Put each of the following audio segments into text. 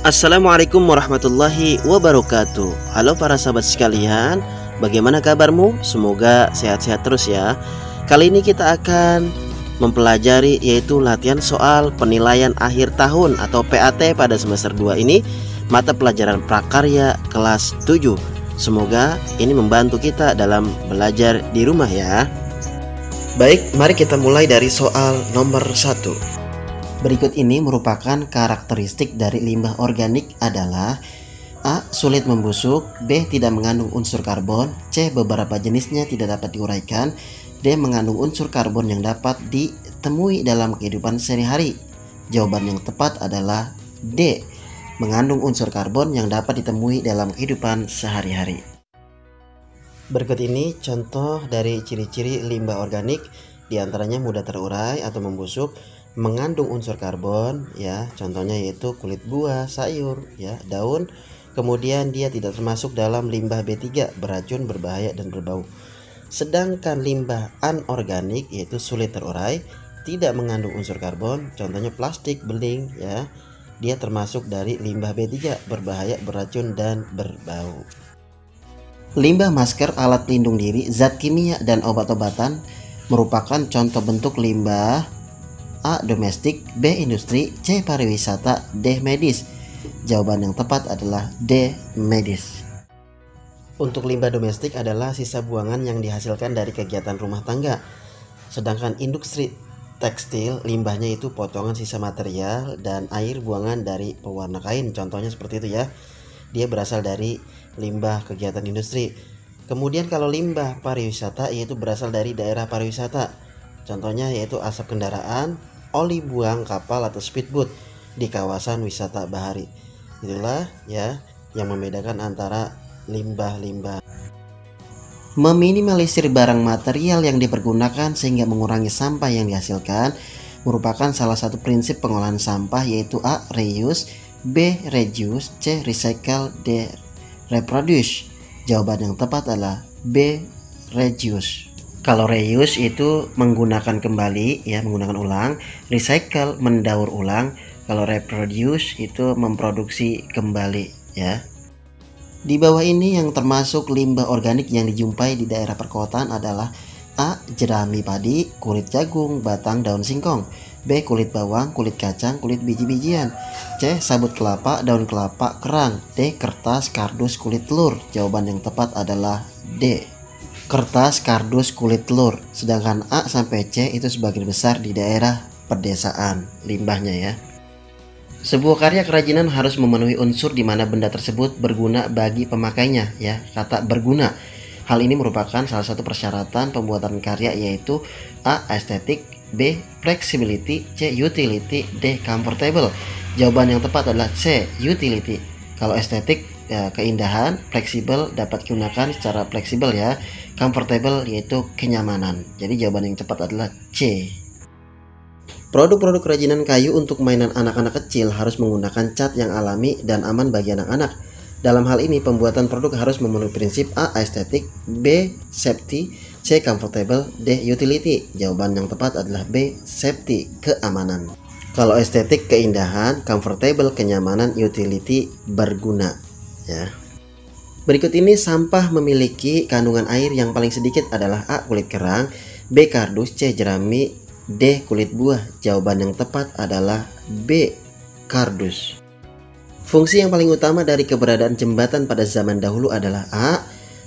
Assalamualaikum warahmatullahi wabarakatuh. Halo para sahabat sekalian, bagaimana kabarmu? Semoga sehat-sehat terus ya. Kali ini kita akan mempelajari yaitu latihan soal penilaian akhir tahun atau PAT pada semester 2 ini, mata pelajaran prakarya kelas 7. Semoga ini membantu kita dalam belajar di rumah ya. Baik, mari kita mulai dari soal nomor 1. Berikut ini merupakan karakteristik dari limbah organik adalah A. Sulit membusuk, B. Tidak mengandung unsur karbon, C. Beberapa jenisnya tidak dapat diuraikan, D. Mengandung unsur karbon yang dapat ditemui dalam kehidupan sehari-hari. Jawaban yang tepat adalah D. Mengandung unsur karbon yang dapat ditemui dalam kehidupan sehari-hari. Berikut ini contoh dari ciri-ciri limbah organik, diantaranya mudah terurai atau membusuk, mengandung unsur karbon ya, contohnya yaitu kulit buah, sayur ya, daun. Kemudian dia tidak termasuk dalam limbah B3, beracun, berbahaya dan berbau. Sedangkan limbah anorganik yaitu sulit terurai, tidak mengandung unsur karbon, contohnya plastik, beling ya. Dia termasuk dari limbah B3, berbahaya, beracun dan berbau. Limbah masker, alat pelindung diri, zat kimia dan obat-obatan merupakan contoh bentuk limbah A. Domestik, B. Industri, C. Pariwisata, D. Medis. Jawaban yang tepat adalah D. Medis. Untuk limbah domestik adalah sisa buangan yang dihasilkan dari kegiatan rumah tangga. Sedangkan industri tekstil, limbahnya itu potongan sisa material dan air buangan dari pewarna kain. Contohnya seperti itu ya. Dia berasal dari limbah kegiatan industri. Kemudian kalau limbah pariwisata yaitu berasal dari daerah pariwisata. Contohnya yaitu asap kendaraan, oli buang kapal atau speedboat di kawasan wisata bahari. Itulah ya yang membedakan antara limbah-limbah. Meminimalisir barang material yang dipergunakan sehingga mengurangi sampah yang dihasilkan merupakan salah satu prinsip pengolahan sampah, yaitu A. Reuse, B. Reduce, C. Recycle, D. Reproduce. Jawaban yang tepat adalah B. Reduce. Kalau reuse itu menggunakan kembali ya, menggunakan ulang. Recycle mendaur ulang. Kalau reproduce itu memproduksi kembali ya. Di bawah ini yang termasuk limbah organik yang dijumpai di daerah perkotaan adalah A. Jerami padi, kulit jagung, batang daun singkong, B. Kulit bawang, kulit kacang, kulit biji-bijian, C. Sabut kelapa, daun kelapa, kerang, D. Kertas, kardus, kulit telur. Jawaban yang tepat adalah D. Kertas, kardus, kulit telur. Sedangkan A sampai C itu sebagian besar di daerah pedesaan limbahnya ya. Sebuah karya kerajinan harus memenuhi unsur di mana benda tersebut berguna bagi pemakainya ya, kata berguna. Hal ini merupakan salah satu persyaratan pembuatan karya, yaitu A. Estetik, B. Flexibility, C. Utility, D. Comfortable. Jawaban yang tepat adalah C. Utility. Kalau estetik ya, keindahan, fleksibel dapat digunakan secara fleksibel ya, comfortable yaitu kenyamanan. Jadi jawaban yang tepat adalah C. Produk-produk kerajinan kayu untuk mainan anak-anak kecil harus menggunakan cat yang alami dan aman bagi anak-anak. Dalam hal ini pembuatan produk harus memenuhi prinsip A. Estetik, B. Safety, C. Comfortable, D. Utility. Jawaban yang tepat adalah B. Safety, keamanan. Kalau estetik keindahan, comfortable kenyamanan, utility berguna ya. Berikut ini sampah memiliki kandungan air yang paling sedikit adalah A. Kulit kerang, B. Kardus, C. Jerami, D. Kulit buah. Jawaban yang tepat adalah B. Kardus. Fungsi yang paling utama dari keberadaan jembatan pada zaman dahulu adalah A.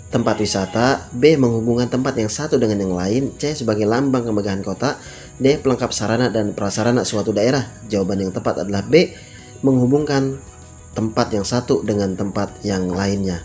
Tempat wisata, B. Menghubungkan tempat yang satu dengan yang lain, C. Sebagai lambang kemegahan kota, D. Pelengkap sarana dan prasarana suatu daerah. Jawaban yang tepat adalah B. Menghubungkan tempat yang satu dengan tempat yang lainnya.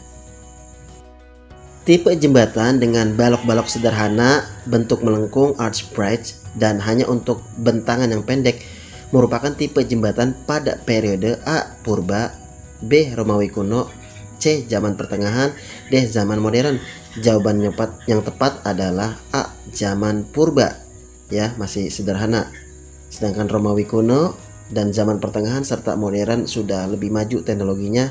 Tipe jembatan dengan balok-balok sederhana, bentuk melengkung arch bridge, dan hanya untuk bentangan yang pendek merupakan tipe jembatan pada periode A. Purba, B. Romawi kuno, C. Zaman pertengahan, D. Zaman modern. Jawaban yang tepat adalah A. Zaman purba ya, masih sederhana. Sedangkan Romawi kuno dan zaman pertengahan serta modern sudah lebih maju teknologinya.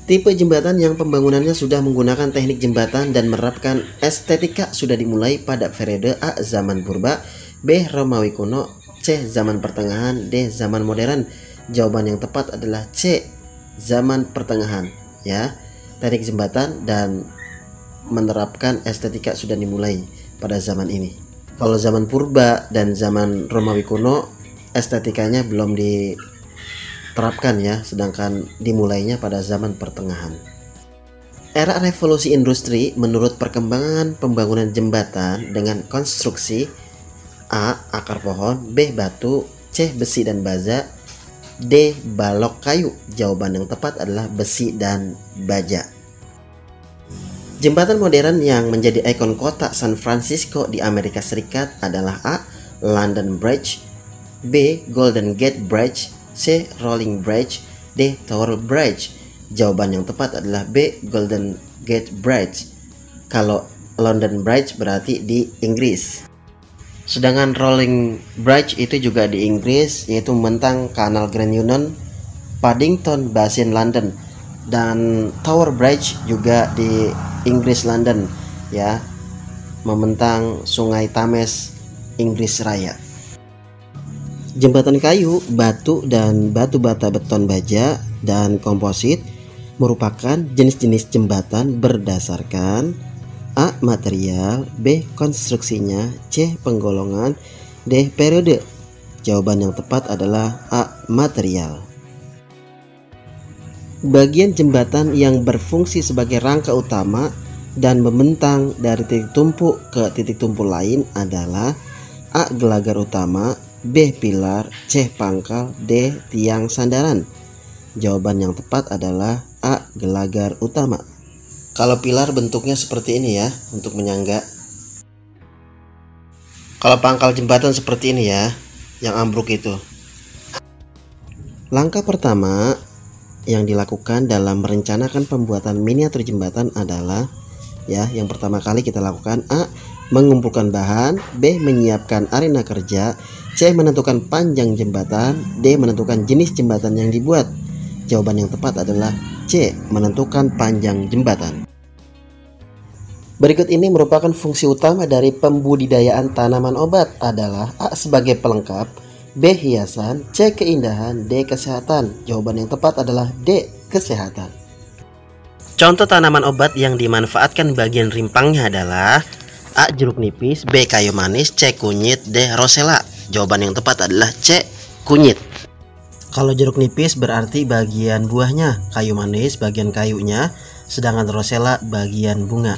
Tipe jembatan yang pembangunannya sudah menggunakan teknik jembatan dan menerapkan estetika sudah dimulai pada periode A. Zaman purba, B. Romawi kuno, C. Zaman pertengahan, D. Zaman modern. Jawaban yang tepat adalah C, zaman pertengahan ya. Teknik jembatan dan menerapkan estetika sudah dimulai pada zaman ini. Kalau zaman purba dan zaman Romawi kuno estetikanya belum diterapkan ya, sedangkan dimulainya pada zaman pertengahan. Era revolusi industri menurut perkembangan pembangunan jembatan dengan konstruksi A. akar pohon, B. batu, C. besi dan baja, D. balok kayu. Jawaban yang tepat adalah besi dan baja. Jembatan modern yang menjadi ikon kota San Francisco di Amerika Serikat adalah A. London Bridge, B. Golden Gate Bridge, C. Rolling Bridge, D. Tower Bridge. Jawaban yang tepat adalah B. Golden Gate Bridge. Kalau London Bridge berarti di Inggris. Sedangkan Rolling Bridge itu juga di Inggris, yaitu membentang Kanal Grand Union, Paddington Basin, London. Dan Tower Bridge juga di Inggris, London ya, membentang Sungai Thames, Inggris Raya. Jembatan kayu, batu, dan batu bata beton baja dan komposit merupakan jenis-jenis jembatan berdasarkan A. material, B. konstruksinya, C. penggolongan, D. periode. Jawaban yang tepat adalah A. material. Bagian jembatan yang berfungsi sebagai rangka utama dan membentang dari titik tumpu ke titik tumpu lain adalah A. gelagar utama, B. pilar, C. pangkal, D. tiang sandaran. Jawaban yang tepat adalah A. gelagar utama. Kalau pilar bentuknya seperti ini ya, untuk menyangga. Kalau pangkal jembatan seperti ini ya, yang ambruk itu. Langkah pertama yang dilakukan dalam merencanakan pembuatan miniatur jembatan adalah ya, yang pertama kali kita lakukan A. mengumpulkan bahan, B. menyiapkan arena kerja, C. menentukan panjang jembatan, D. menentukan jenis jembatan yang dibuat. Jawaban yang tepat adalah C. menentukan panjang jembatan. Berikut ini merupakan fungsi utama dari pembudidayaan tanaman obat adalah A. sebagai pelengkap, B. hiasan, C. keindahan, D. kesehatan. Jawaban yang tepat adalah D. kesehatan. Contoh tanaman obat yang dimanfaatkan bagian rimpangnya adalah A. jeruk nipis, B. kayu manis, C. kunyit, D. rosella. Jawaban yang tepat adalah C. kunyit. Kalau jeruk nipis berarti bagian buahnya, kayu manis bagian kayunya, sedangkan rosella bagian bunga.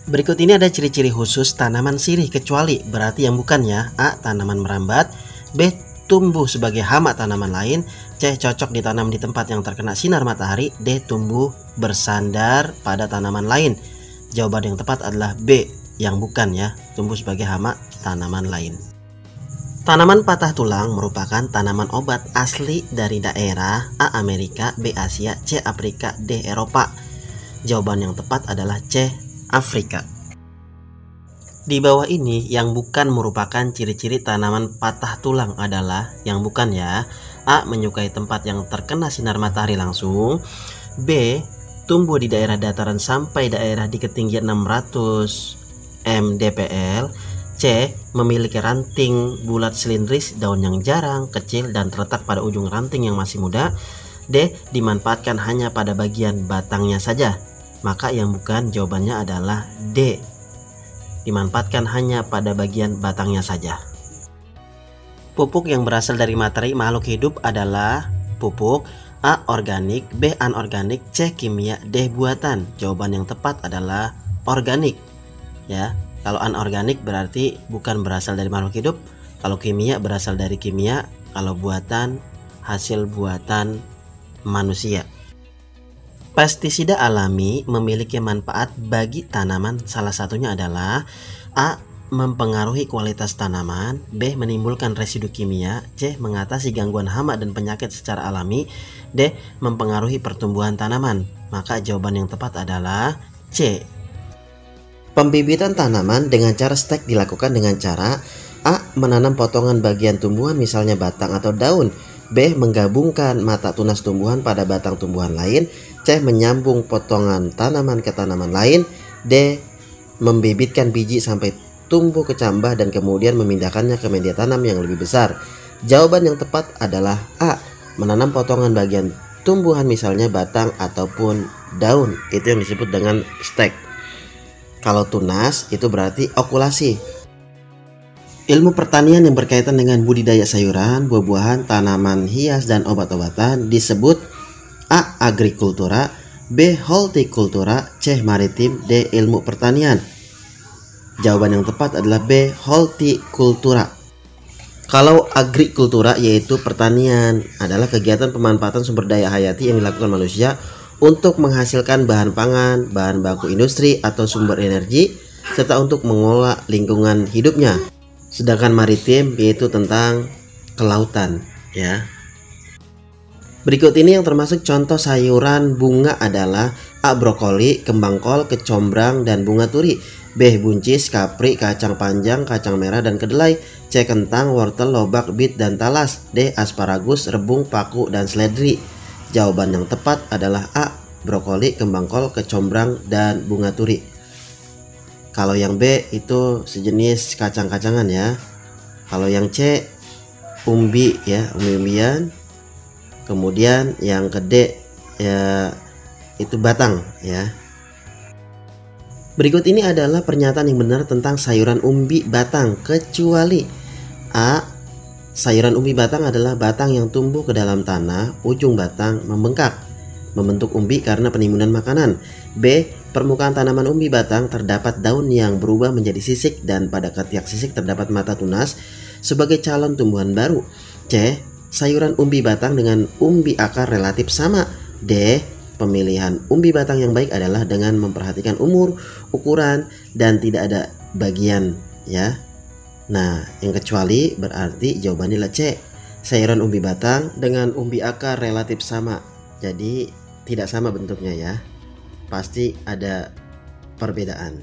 Berikut ini ada ciri-ciri khusus tanaman sirih kecuali berarti yang bukan ya. A. tanaman merambat, B. tumbuh sebagai hama tanaman lain, C. cocok ditanam di tempat yang terkena sinar matahari, D. tumbuh bersandar pada tanaman lain. Jawaban yang tepat adalah B. yang bukan ya, tumbuh sebagai hama tanaman lain. Tanaman patah tulang merupakan tanaman obat asli dari daerah A. Amerika, B. Asia, C. Afrika, D. Eropa. Jawaban yang tepat adalah C. Afrika. Di bawah ini yang bukan merupakan ciri-ciri tanaman patah tulang adalah yang bukan ya. A. menyukai tempat yang terkena sinar matahari langsung, B. tumbuh di daerah dataran sampai daerah di ketinggian 600 mdpl, C. memiliki ranting bulat silindris, daun yang jarang, kecil, dan terletak pada ujung ranting yang masih muda, D. dimanfaatkan hanya pada bagian batangnya saja. Maka yang bukan jawabannya adalah D. dimanfaatkan hanya pada bagian batangnya saja. Pupuk yang berasal dari materi makhluk hidup adalah pupuk A. organik, B. anorganik, C. kimia, D. buatan. Jawaban yang tepat adalah organik ya. Kalau anorganik berarti bukan berasal dari makhluk hidup, kalau kimia berasal dari kimia, kalau buatan hasil buatan manusia. Pestisida alami memiliki manfaat bagi tanaman, salah satunya adalah A. mempengaruhi kualitas tanaman, B. menimbulkan residu kimia, C. mengatasi gangguan hama dan penyakit secara alami, D. mempengaruhi pertumbuhan tanaman. Maka jawaban yang tepat adalah C. Pembibitan tanaman dengan cara stek dilakukan dengan cara A. menanam potongan bagian tumbuhan misalnya batang atau daun, B. menggabungkan mata tunas tumbuhan pada batang tumbuhan lain, C. menyambung potongan tanaman ke tanaman lain, D. membibitkan biji sampai tumbuh kecambah dan kemudian memindahkannya ke media tanam yang lebih besar. Jawaban yang tepat adalah A. Menanam potongan bagian tumbuhan misalnya batang ataupun daun. Itu yang disebut dengan stek. Kalau tunas itu berarti okulasi. Ilmu pertanian yang berkaitan dengan budidaya sayuran, buah-buahan, tanaman hias, dan obat-obatan disebut A. Agrikultura, B. Hortikultura, C. Maritim, D. Ilmu pertanian. Jawaban yang tepat adalah B. Hortikultura. Kalau agrikultura yaitu pertanian adalah kegiatan pemanfaatan sumber daya hayati yang dilakukan manusia untuk menghasilkan bahan pangan, bahan baku industri atau sumber energi, serta untuk mengelola lingkungan hidupnya. Sedangkan maritim yaitu tentang kelautan ya. Berikut ini yang termasuk contoh sayuran bunga adalah A. Brokoli, kembang kol, kecombrang, dan bunga turi. B. Buncis, kapri, kacang panjang, kacang merah, dan kedelai. C. Kentang, wortel, lobak, bit, dan talas. D. Asparagus, rebung, paku, dan seledri. Jawaban yang tepat adalah A. Brokoli, kembang kol, kecombrang, dan bunga turi. Kalau yang B itu sejenis kacang-kacangan ya. Kalau yang C umbi ya, umbi-umbian. Kemudian yang ke D ya itu batang ya. Berikut ini adalah pernyataan yang benar tentang sayuran umbi batang, kecuali A. Sayuran umbi batang adalah batang yang tumbuh ke dalam tanah, ujung batang membengkak, membentuk umbi karena penimbunan makanan. B. Permukaan tanaman umbi batang terdapat daun yang berubah menjadi sisik dan pada ketiak sisik terdapat mata tunas sebagai calon tumbuhan baru. C. Sayuran umbi batang dengan umbi akar relatif sama. D. Pemilihan umbi batang yang baik adalah dengan memperhatikan umur, ukuran, dan tidak ada bagian ya. Nah, yang kecuali berarti jawabannya adalah C. Sayuran umbi batang dengan umbi akar relatif sama. Jadi tidak sama bentuknya ya. Pasti ada perbedaan.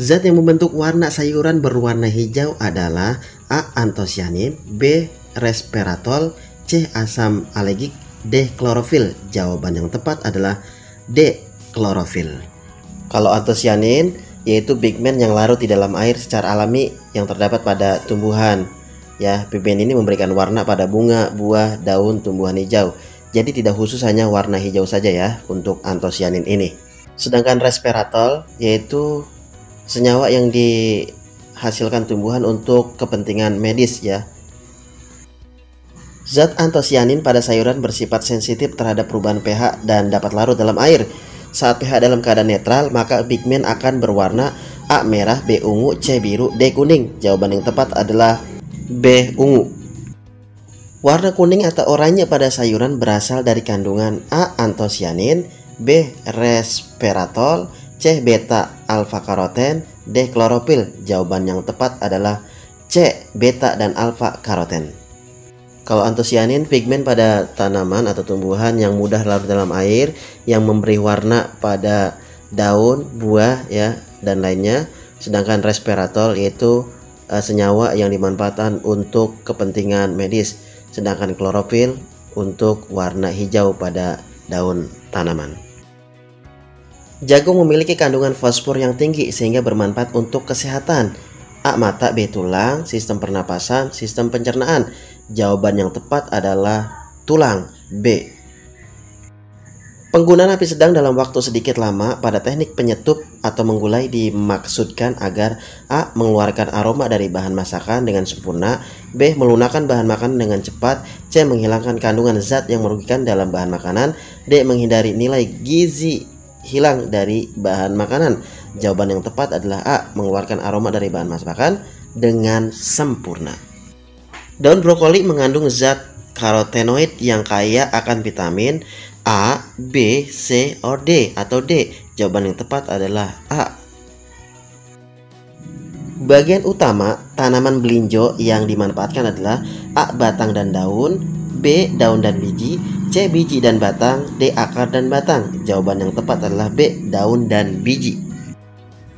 Zat yang membentuk warna sayuran berwarna hijau adalah A. Antosianin, B. Resveratrol, C. Asam alergik, D. Klorofil. Jawaban yang tepat adalah D. Klorofil. Kalau antosianin yaitu pigmen yang larut di dalam air secara alami yang terdapat pada tumbuhan. Ya, pigmen ini memberikan warna pada bunga, buah, daun tumbuhan hijau. Jadi tidak khusus hanya warna hijau saja ya untuk antosianin ini. Sedangkan resveratrol yaitu senyawa yang dihasilkan tumbuhan untuk kepentingan medis ya. Zat antosianin pada sayuran bersifat sensitif terhadap perubahan pH dan dapat larut dalam air. Saat pH dalam keadaan netral, maka pigmen akan berwarna A. merah, B. ungu, C. biru, D. kuning. Jawaban yang tepat adalah B. ungu. Warna kuning atau oranye pada sayuran berasal dari kandungan A. antosianin, B. resveratrol, C. beta alfa karoten, D. klorofil. Jawaban yang tepat adalah C. beta dan alfa karoten. Kalau antosianin pigmen pada tanaman atau tumbuhan yang mudah larut dalam air yang memberi warna pada daun, buah ya dan lainnya. Sedangkan resveratrol yaitu senyawa yang dimanfaatkan untuk kepentingan medis. Sedangkan klorofil untuk warna hijau pada daun tanaman. Jagung memiliki kandungan fosfor yang tinggi sehingga bermanfaat untuk kesehatan. A. Mata, B. Tulang, sistem pernapasan, sistem pencernaan. Jawaban yang tepat adalah tulang, B. Penggunaan api sedang dalam waktu sedikit lama pada teknik penyetup atau menggulai dimaksudkan agar A. mengeluarkan aroma dari bahan masakan dengan sempurna, B. melunakkan bahan makanan dengan cepat, C. menghilangkan kandungan zat yang merugikan dalam bahan makanan, D. menghindari nilai gizi hilang dari bahan makanan. Jawaban yang tepat adalah A. mengeluarkan aroma dari bahan masakan dengan sempurna. Daun brokoli mengandung zat karotenoid yang kaya akan vitamin A, B, C, or D atau D. Jawaban yang tepat adalah A. Bagian utama tanaman belinjo yang dimanfaatkan adalah A. batang dan daun, B. daun dan biji, C. biji dan batang, D. akar dan batang. Jawaban yang tepat adalah B. daun dan biji.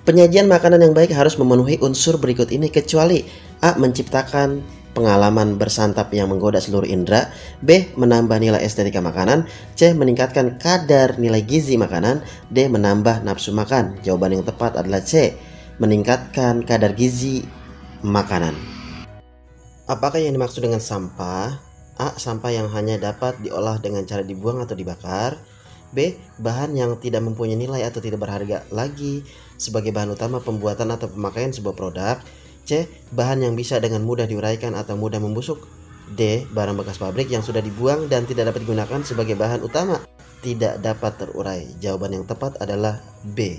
Penyajian makanan yang baik harus memenuhi unsur berikut ini kecuali A. menciptakan pengalaman bersantap yang menggoda seluruh indera, B. menambah nilai estetika makanan, C. meningkatkan kadar nilai gizi makanan, D. menambah nafsu makan. Jawaban yang tepat adalah C. meningkatkan kadar gizi makanan. Apakah yang dimaksud dengan sampah? A. Sampah yang hanya dapat diolah dengan cara dibuang atau dibakar. B. Bahan yang tidak mempunyai nilai atau tidak berharga lagi sebagai bahan utama pembuatan atau pemakaian sebuah produk. C. Bahan yang bisa dengan mudah diuraikan atau mudah membusuk. D. Barang bekas pabrik yang sudah dibuang dan tidak dapat digunakan sebagai bahan utama, tidak dapat terurai. Jawaban yang tepat adalah B.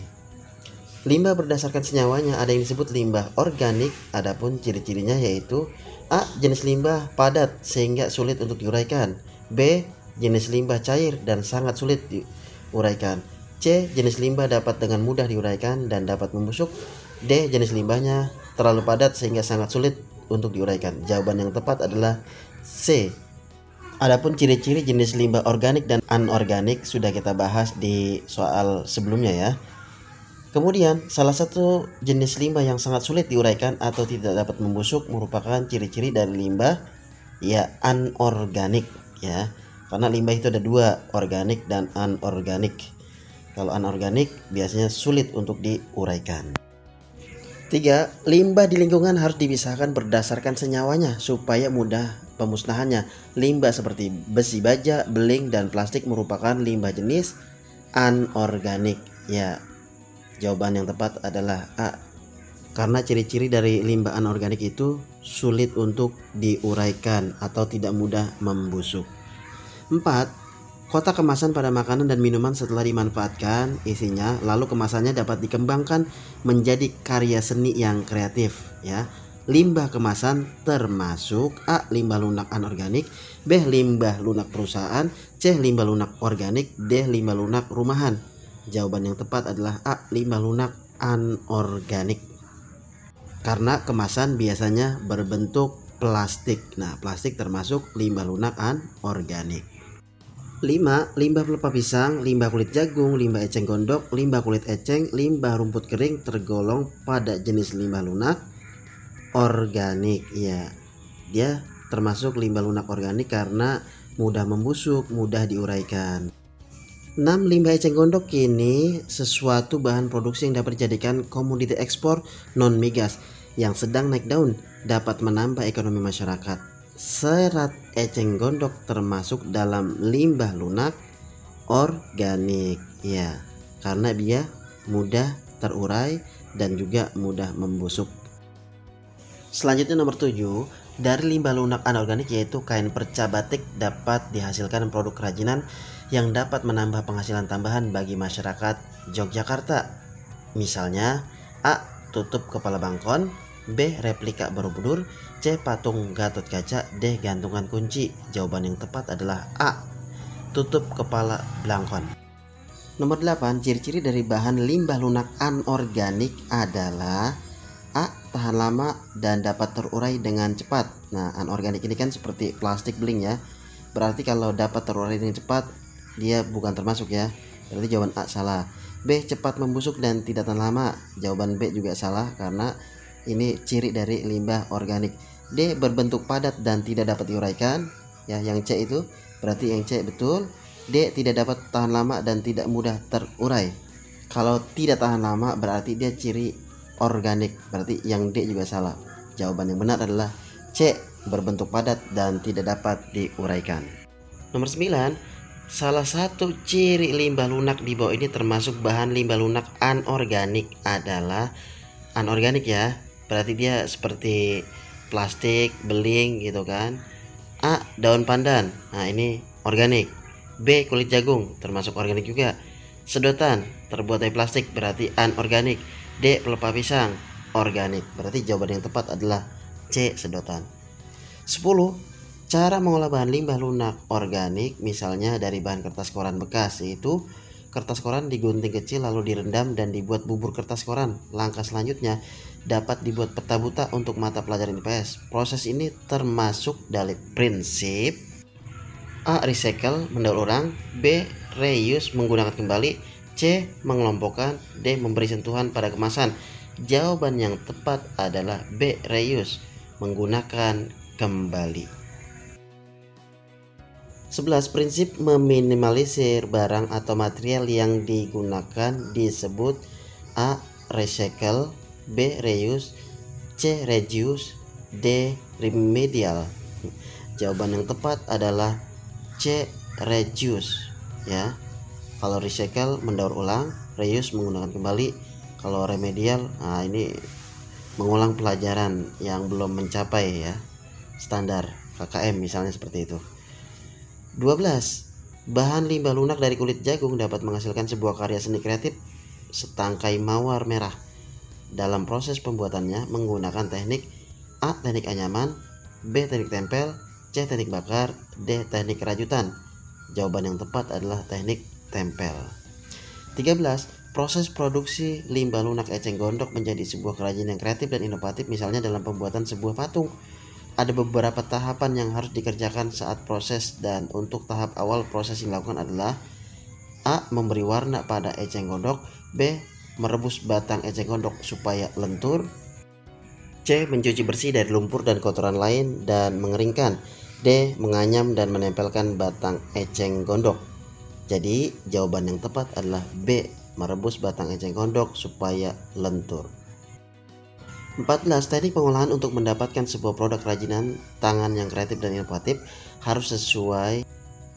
Limbah berdasarkan senyawanya ada yang disebut limbah organik, adapun ciri-cirinya yaitu A. Jenis limbah padat sehingga sulit untuk diuraikan. B. Jenis limbah cair dan sangat sulit diuraikan. C. Jenis limbah dapat dengan mudah diuraikan dan dapat membusuk. D. Jenis limbahnya terlalu padat sehingga sangat sulit untuk diuraikan. Jawaban yang tepat adalah C. Adapun ciri-ciri jenis limbah organik dan anorganik sudah kita bahas di soal sebelumnya ya. Kemudian, salah satu jenis limbah yang sangat sulit diuraikan atau tidak dapat membusuk merupakan ciri-ciri dari limbah ya anorganik ya. Karena limbah itu ada dua, organik dan anorganik. Kalau anorganik biasanya sulit untuk diuraikan. 3. Limbah di lingkungan harus dipisahkan berdasarkan senyawanya supaya mudah pemusnahannya. Limbah seperti besi baja, beling, dan plastik merupakan limbah jenis anorganik ya. Jawaban yang tepat adalah A. Karena ciri-ciri dari limbah anorganik itu sulit untuk diuraikan atau tidak mudah membusuk. 4. Kotak kemasan pada makanan dan minuman setelah dimanfaatkan isinya, lalu kemasannya dapat dikembangkan menjadi karya seni yang kreatif ya. Limbah kemasan termasuk A. Limbah lunak anorganik, B. Limbah lunak perusahaan, C. Limbah lunak organik, D. Limbah lunak rumahan. Jawaban yang tepat adalah A. Limbah lunak anorganik. Karena kemasan biasanya berbentuk plastik. Nah, plastik termasuk limbah lunak anorganik. 5. Limbah pelepah pisang, limbah kulit jagung, limbah eceng gondok, limbah kulit eceng, limbah rumput kering tergolong pada jenis limbah lunak organik. Ya, dia termasuk limbah lunak organik karena mudah membusuk, mudah diuraikan. 6. Limbah eceng gondok kini sesuatu bahan produksi yang dapat dijadikan komoditi ekspor non-migas yang sedang naik daun, dapat menambah ekonomi masyarakat. Serat eceng gondok termasuk dalam limbah lunak organik ya, karena dia mudah terurai dan juga mudah membusuk. Selanjutnya nomor 7, dari limbah lunak anorganik yaitu kain perca batik dapat dihasilkan produk kerajinan yang dapat menambah penghasilan tambahan bagi masyarakat Yogyakarta. Misalnya A. Tutup kepala bangkon, B. Replika Borobudur, C. Patung Gatot Kaca, D. Gantungan kunci. Jawaban yang tepat adalah A. Tutup kepala bangkon. Nomor 8, ciri-ciri dari bahan limbah lunak anorganik adalah A. Tahan lama dan dapat terurai dengan cepat. Nah, anorganik ini kan seperti plastik beling ya. Berarti kalau dapat terurai dengan cepat, dia bukan termasuk ya. Berarti jawaban A salah. B. Cepat membusuk dan tidak tahan lama. Jawaban B juga salah karena ini ciri dari limbah organik. D. Berbentuk padat dan tidak dapat diuraikan. Ya, yang C itu berarti yang C betul. D. Tidak dapat tahan lama dan tidak mudah terurai. Kalau tidak tahan lama berarti dia ciri organik. Berarti yang D juga salah. Jawaban yang benar adalah C. Berbentuk padat dan tidak dapat diuraikan. Nomor 9, salah satu ciri limbah lunak di bawah ini termasuk bahan limbah lunak anorganik adalah anorganik ya. Berarti dia seperti plastik, beling gitu kan. A. Daun pandan. Nah, ini organik. B. Kulit jagung termasuk organik juga. Sedotan terbuat dari plastik berarti anorganik. D. Pelepah pisang organik. Berarti jawaban yang tepat adalah C. Sedotan. 10. Cara mengolah bahan limbah lunak organik misalnya dari bahan kertas koran bekas, yaitu kertas koran digunting kecil lalu direndam dan dibuat bubur kertas koran. Langkah selanjutnya dapat dibuat peta buta untuk mata pelajaran IPS. Proses ini termasuk dari prinsip A. Recycle mendaur ulang, B. Reuse menggunakan kembali, C. Mengelompokkan, D. Memberi sentuhan pada kemasan. Jawaban yang tepat adalah B. Reuse menggunakan kembali. 11. Prinsip meminimalisir barang atau material yang digunakan disebut A. Recycle, B. Reuse, C. Reduce, D. Remedial. Jawaban yang tepat adalah C. Reduce ya. Kalau recycle mendaur ulang, reuse menggunakan kembali. Kalau remedial, nah ini mengulang pelajaran yang belum mencapai ya standar KKM misalnya seperti itu. 12. Bahan limbah lunak dari kulit jagung dapat menghasilkan sebuah karya seni kreatif setangkai mawar merah. Dalam proses pembuatannya menggunakan teknik A. Teknik anyaman, B. Teknik tempel, C. Teknik bakar, D. Teknik kerajutan. Jawaban yang tepat adalah teknik tempel. 13. Proses produksi limbah lunak eceng gondok menjadi sebuah kerajinan yang kreatif dan inovatif, misalnya dalam pembuatan sebuah patung. Ada beberapa tahapan yang harus dikerjakan saat proses, dan untuk tahap awal proses yang dilakukan adalah A. Memberi warna pada eceng gondok, B. Merebus batang eceng gondok supaya lentur, C. Mencuci bersih dari lumpur dan kotoran lain dan mengeringkan, D. Menganyam dan menempelkan batang eceng gondok. Jadi jawaban yang tepat adalah B. Merebus batang eceng gondok supaya lentur. 14. Teknik pengolahan untuk mendapatkan sebuah produk kerajinan tangan yang kreatif dan inovatif harus sesuai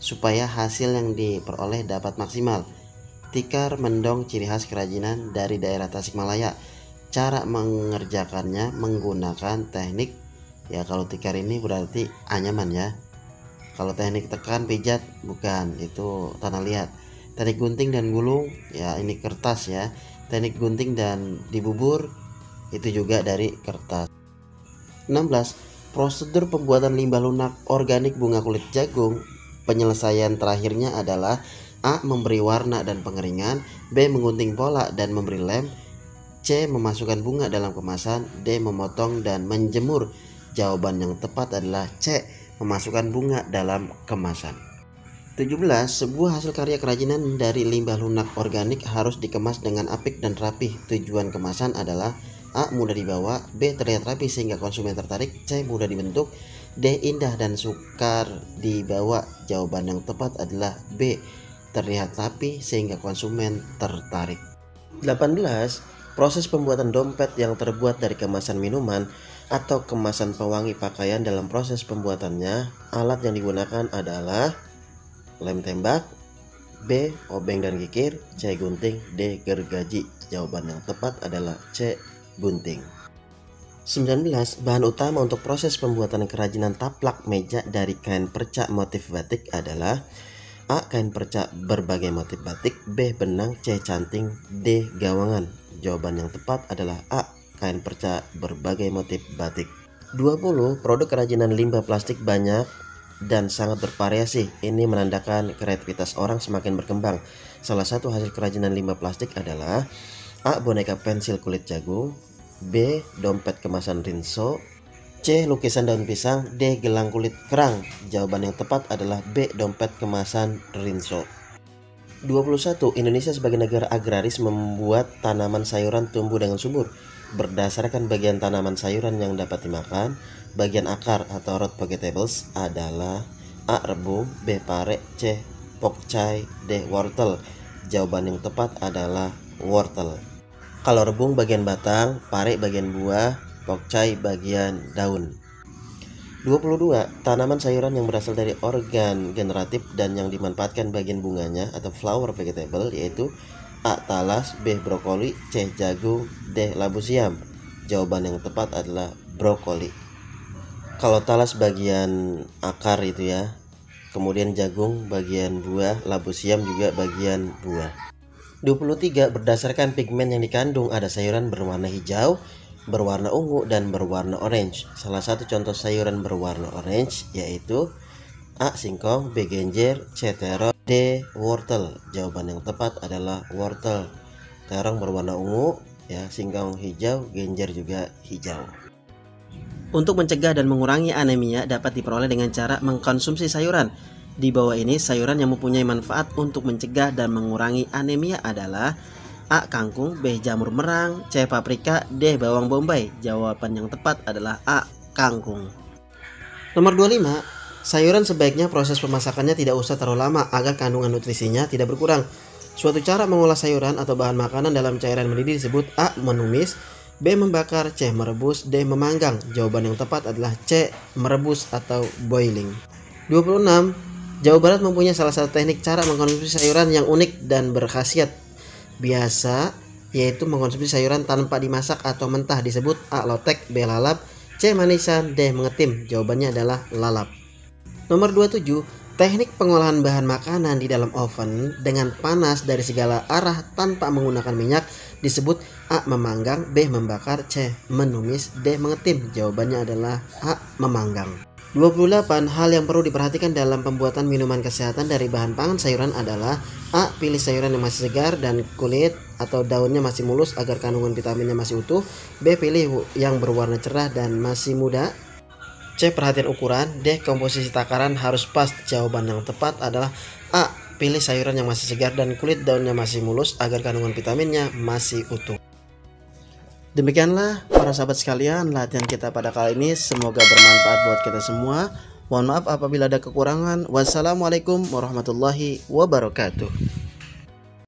supaya hasil yang diperoleh dapat maksimal. Tikar mendong ciri khas kerajinan dari daerah Tasikmalaya. Cara mengerjakannya menggunakan teknik ya, kalau tikar ini berarti anyaman ya. Kalau teknik tekan pijat bukan, itu tanah liat. Teknik gunting dan gulung ya ini kertas ya. Teknik gunting dan dibubur itu juga dari kertas. 16. Prosedur pembuatan limbah lunak organik bunga kulit jagung. Penyelesaian terakhirnya adalah A. Memberi warna dan pengeringan, B. Menggunting pola dan memberi lem, C. Memasukkan bunga dalam kemasan, D. Memotong dan menjemur. Jawaban yang tepat adalah C. Memasukkan bunga dalam kemasan. 17. Sebuah hasil karya kerajinan dari limbah lunak organik harus dikemas dengan apik dan rapih. Tujuan kemasan adalah A. Mudah dibawa, B. Terlihat rapi sehingga konsumen tertarik, C. Mudah dibentuk, D. Indah dan sukar dibawa. Jawaban yang tepat adalah B. Terlihat rapi sehingga konsumen tertarik. 18. Proses pembuatan dompet yang terbuat dari kemasan minuman atau kemasan pewangi pakaian. Dalam proses pembuatannya, alat yang digunakan adalah lem tembak, B. Obeng dan kikir, C. Gunting, D. Gergaji. Jawaban yang tepat adalah C. Gunting. 19. Bahan utama untuk proses pembuatan kerajinan taplak meja dari kain perca motif batik adalah A. Kain perca berbagai motif batik, B. Benang, C. Canting, D. Gawangan. Jawaban yang tepat adalah A. Kain perca berbagai motif batik. 20. Produk kerajinan limbah plastik banyak dan sangat bervariasi. Ini menandakan kreativitas orang semakin berkembang. Salah satu hasil kerajinan limbah plastik adalah A. Boneka pensil kulit jagung, B. Dompet kemasan rinso, C. Lukisan daun pisang, D. Gelang kulit kerang. Jawaban yang tepat adalah B. Dompet kemasan rinso. 21. Indonesia sebagai negara agraris membuat tanaman sayuran tumbuh dengan subur berdasarkan bagian tanaman sayuran yang dapat dimakan. Bagian akar atau root vegetables adalah A. Rebung, B. Pare, C. Pokcai, D. Wortel. Jawaban yang tepat adalah wortel. Kalau rebung bagian batang, pare bagian buah, pokcai bagian daun. 22. Tanaman sayuran yang berasal dari organ generatif dan yang dimanfaatkan bagian bunganya atau flower vegetable yaitu A. Talas, B. Brokoli, C. Jagung, D. Labu siam. Jawaban yang tepat adalah brokoli. Kalau talas bagian akar itu ya, kemudian jagung bagian buah, labu siam juga bagian buah. 23. Berdasarkan pigmen yang dikandung, ada sayuran berwarna hijau, berwarna ungu, dan berwarna orange. Salah satu contoh sayuran berwarna orange yaitu A. Singkong, B. Genjer, C. Terong, D. Wortel. Jawaban yang tepat adalah wortel. Terong berwarna ungu, ya, singkong hijau, genjer juga hijau. Untuk mencegah dan mengurangi anemia dapat diperoleh dengan cara mengkonsumsi sayuran. Di bawah ini sayuran yang mempunyai manfaat untuk mencegah dan mengurangi anemia adalah A. Kangkung, B. Jamur merang, C. Paprika, D. Bawang bombay. Jawaban yang tepat adalah A. Kangkung. Nomor 25. Sayuran sebaiknya proses pemasakannya tidak usah terlalu lama agar kandungan nutrisinya tidak berkurang. Suatu cara mengolah sayuran atau bahan makanan dalam cairan mendidih disebut A. Menumis, B. Membakar, C. Merebus, D. Memanggang. Jawaban yang tepat adalah C. Merebus atau boiling. 26. Jawa Barat mempunyai salah satu teknik cara mengkonsumsi sayuran yang unik dan berkhasiat biasa, yaitu mengkonsumsi sayuran tanpa dimasak atau mentah, disebut A. Lotek, B. Lalap, C. Manisan, D. Mengetim. Jawabannya adalah lalap. Nomor 27. Teknik pengolahan bahan makanan di dalam oven dengan panas dari segala arah tanpa menggunakan minyak disebut A. Memanggang, B. Membakar, C. Menumis, D. Mengetim. Jawabannya adalah A. Memanggang. 28. Hal yang perlu diperhatikan dalam pembuatan minuman kesehatan dari bahan pangan sayuran adalah A. Pilih sayuran yang masih segar dan kulit atau daunnya masih mulus agar kandungan vitaminnya masih utuh. B. Pilih yang berwarna cerah dan masih muda. C. Perhatian ukuran. D. Komposisi takaran harus pas. Jawaban yang tepat adalah A. Pilih sayuran yang masih segar dan kulit daunnya masih mulus agar kandungan vitaminnya masih utuh. Demikianlah para sahabat sekalian latihan kita pada kali ini. Semoga bermanfaat buat kita semua. Mohon maaf apabila ada kekurangan. Wassalamualaikum warahmatullahi wabarakatuh.